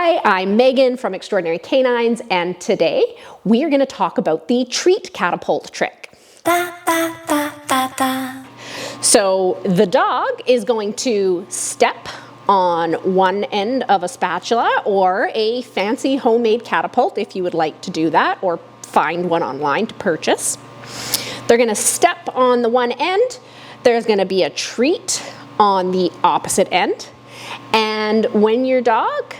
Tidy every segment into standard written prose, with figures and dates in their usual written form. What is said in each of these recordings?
Hi, I'm Megan from Extraordinary Canines, and today we are going to talk about the treat catapult trick. So the dog is going to step on one end of a spatula or a fancy homemade catapult if you would like to do that, or find one online to purchase. They're going to step on the one end. There's going to be a treat on the opposite end. And when your dog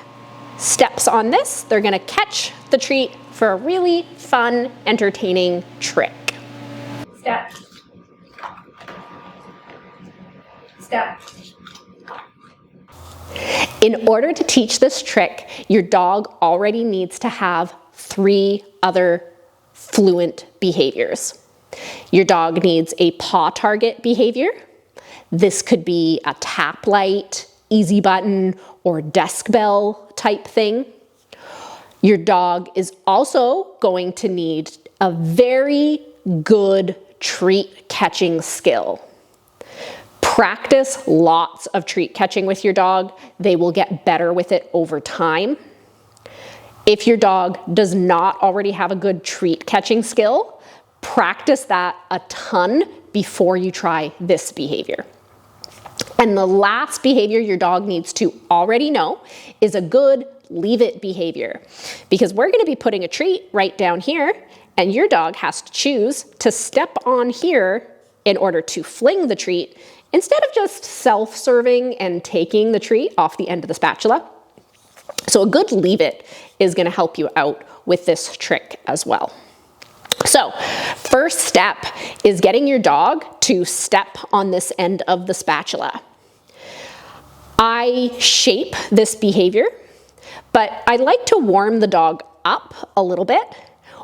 steps on this, they're going to catch the treat for a really fun, entertaining trick. Step. Step. In order to teach this trick, your dog already needs to have 3 other fluent behaviors. Your dog needs a paw target behavior. This could be a tap light, easy button, or desk bell type thing. Your dog is also going to need a very good treat catching skill. Practice lots of treat catching with your dog. They will get better with it over time. If your dog does not already have a good treat catching skill, practice that a ton before you try this behavior. And the last behavior your dog needs to already know is a good leave it behavior. Because we're going to be putting a treat right down here, and your dog has to choose to step on here in order to fling the treat, instead of just self-serving and taking the treat off the end of the spatula. So a good leave it is going to help you out with this trick as well. So first step is getting your dog to step on this end of the spatula. I shape this behavior, but I like to warm the dog up a little bit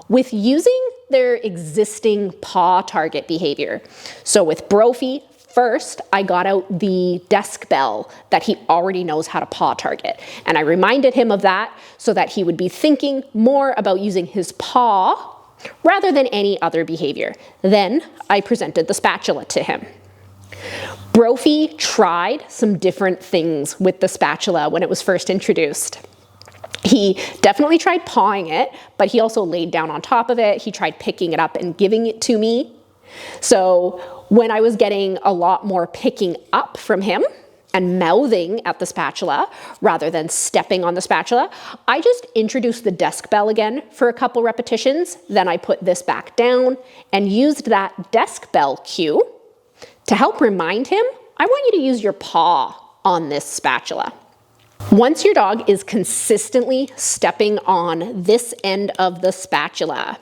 with using their existing paw target behavior. So with Brophy, first I got out the desk bell that he already knows how to paw target. And I reminded him of that so that he would be thinking more about using his paw rather than any other behavior. Then I presented the spatula to him. Brophy tried some different things with the spatula when it was first introduced. He definitely tried pawing it, but he also laid down on top of it. He tried picking it up and giving it to me. So when I was getting a lot more picking up from him and mouthing at the spatula rather than stepping on the spatula, I just introduced the desk bell again for a couple repetitions. Then I put this back down and used that desk bell cue to help remind him, I want you to use your paw on this spatula. Once your dog is consistently stepping on this end of the spatula,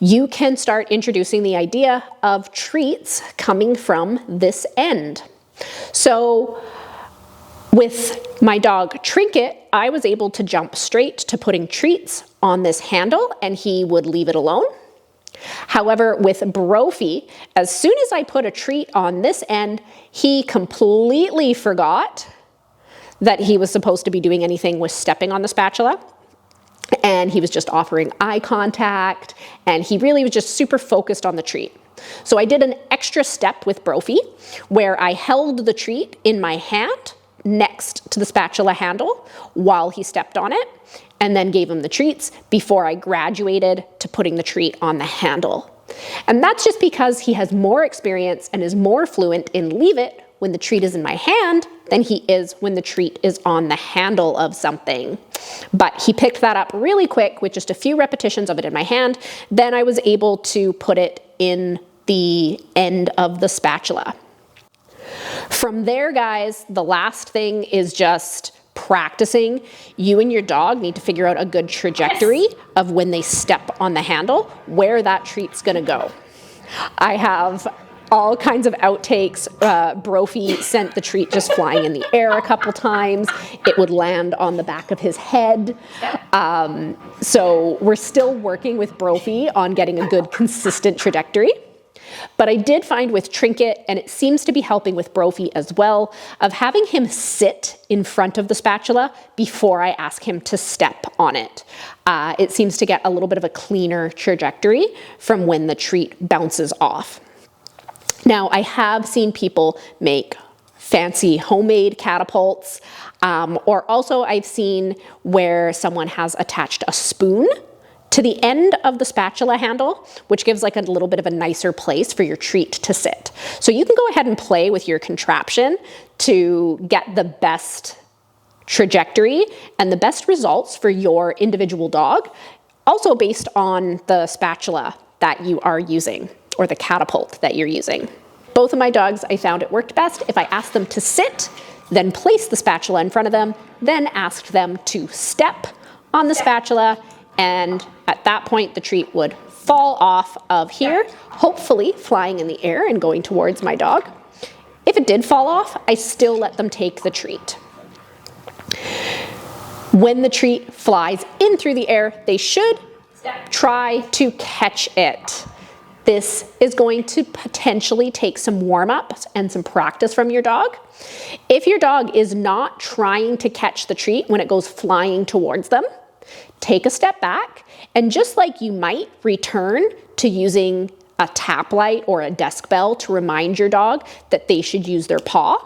you can start introducing the idea of treats coming from this end. So with my dog Trinket, I was able to jump straight to putting treats on this handle and he would leave it alone. However, with Brophy, as soon as I put a treat on this end, he completely forgot that he was supposed to be doing anything with stepping on the spatula. And he was just offering eye contact, and he really was just super focused on the treat. So I did an extra step with Brophy where I held the treat in my hand next to the spatula handle while he stepped on it, and then gave him the treats before I graduated to putting the treat on the handle. And that's just because he has more experience and is more fluent in leave it when the treat is in my hand than he is when the treat is on the handle of something. But he picked that up really quick with just a few repetitions of it in my hand. Then I was able to put it in the end of the spatula. From there, guys, the last thing is just practicing. You and your dog need to figure out a good trajectory of when they step on the handle, where that treat's gonna go. I have all kinds of outtakes. Brophy sent the treat just flying in the air a couple times. It would land on the back of his head. So we're still working with Brophy on getting a good consistent trajectory. But I did find with Trinket, and it seems to be helping with Brophy as well, of having him sit in front of the spatula before I ask him to step on it. It seems to get a little bit of a cleaner trajectory from when the treat bounces off. Now, I have seen people make fancy homemade catapults. Or also I've seen where someone has attached a spoon to the end of the spatula handle, which gives like a little bit of a nicer place for your treat to sit. So you can go ahead and play with your contraption to get the best trajectory and the best results for your individual dog, also based on the spatula that you are using or the Catapult that you're using. Both of my dogs, I found it worked best if I asked them to sit, then place the spatula in front of them, then asked them to step on the spatula, and at that point the treat would fall off of here, hopefully flying in the air and going towards my dog. If it did fall off, I still let them take the treat. When the treat flies in through the air, they should try to catch it. This is going to potentially take some warm-ups and some practice from your dog. If your dog is not trying to catch the treat when it goes flying towards them, take a step back, and just like you might return to using a tap light or a desk bell to remind your dog that they should use their paw,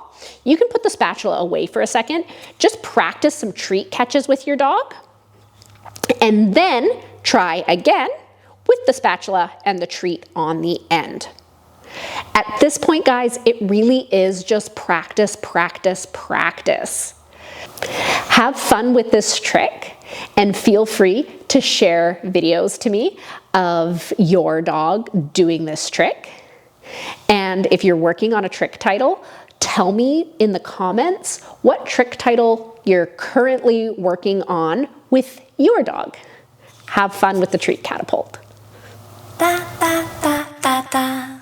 you can put the spatula away for a second, just practice some treat catches with your dog, and then try again with the spatula and the treat on the end. At this point, guys, it really is just practice, practice, practice. Have fun with this trick and feel free to share videos to me of your dog doing this trick. And if you're working on a trick title, tell me in the comments what trick title you're currently working on with your dog. Have fun with the treat catapult. Da, da, da, da, da.